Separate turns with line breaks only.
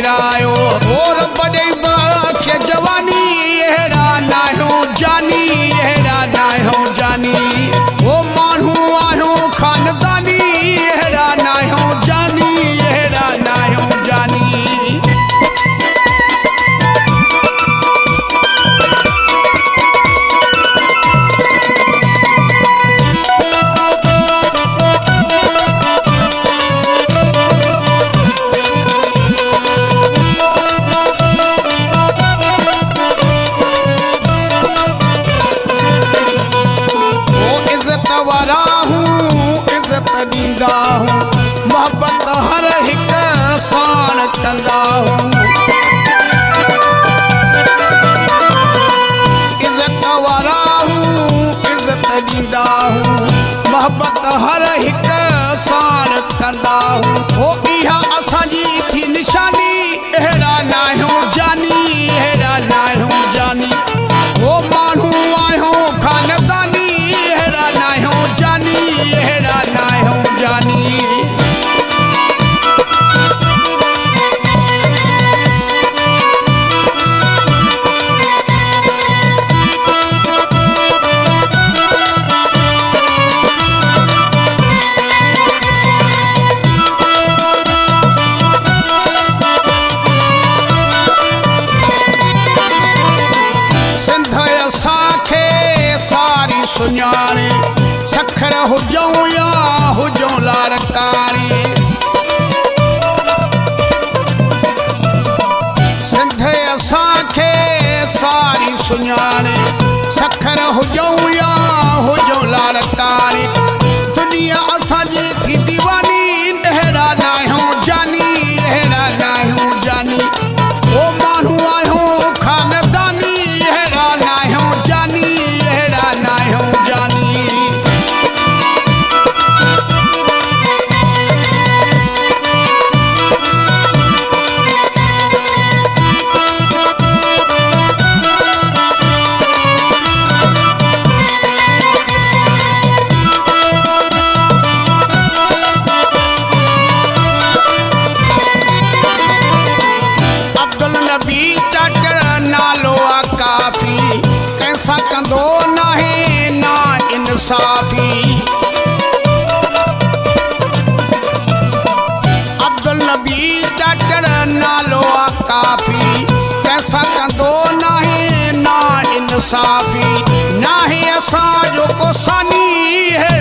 फिरायो और बड़े बख्श जवानी अहिड़ा नाहियो जानी अहिड़ा नाहियो जानी ओ माण्हू आहियो खानदानी अहिड़ा नाहियो जानी अहिड़ा नाहियो जानी ॾींदा हूं मोहब्बत हर हिक साण कंदा हूं इज़त वारा हूं इज़त ॾींदा हूं मोहब्बत हर हिक साण कंदा हूं हो इहा असांजी थी निशानी अहिड़ा नाहियो जानी अहिड़ा नाहियो जानी हो माण्हू आहियो खानदानी अहिड़ा नाहियो जानी अहिड़ा नाहियो जानी सिंध असांखे सारी सुञाणे सखर हुजूं या हुजूं लारकारी सिंध असांखे सारी सुञाणे सखर हुजूं या हुजूं लारकारी दुनिया असांजी थी दीवानी अहिड़ा नाहियो जानी अहिड़ा नाहियो जानी ओ माण्हू आहियो खानदानी अहिड़ा नाहियो जानी अहिड़ा नाहियो जानी अब्दुल नबी चाचड़ नालो आ काफ़ी कंहिंसां कंदो नाहे ना इंसाफ़ी अब्दुल नबी चाचड़ नालो आ काफ़ी कंहिंसां कंदो नाहे ना इंसाफ़ी नाहे असांजो को सानी है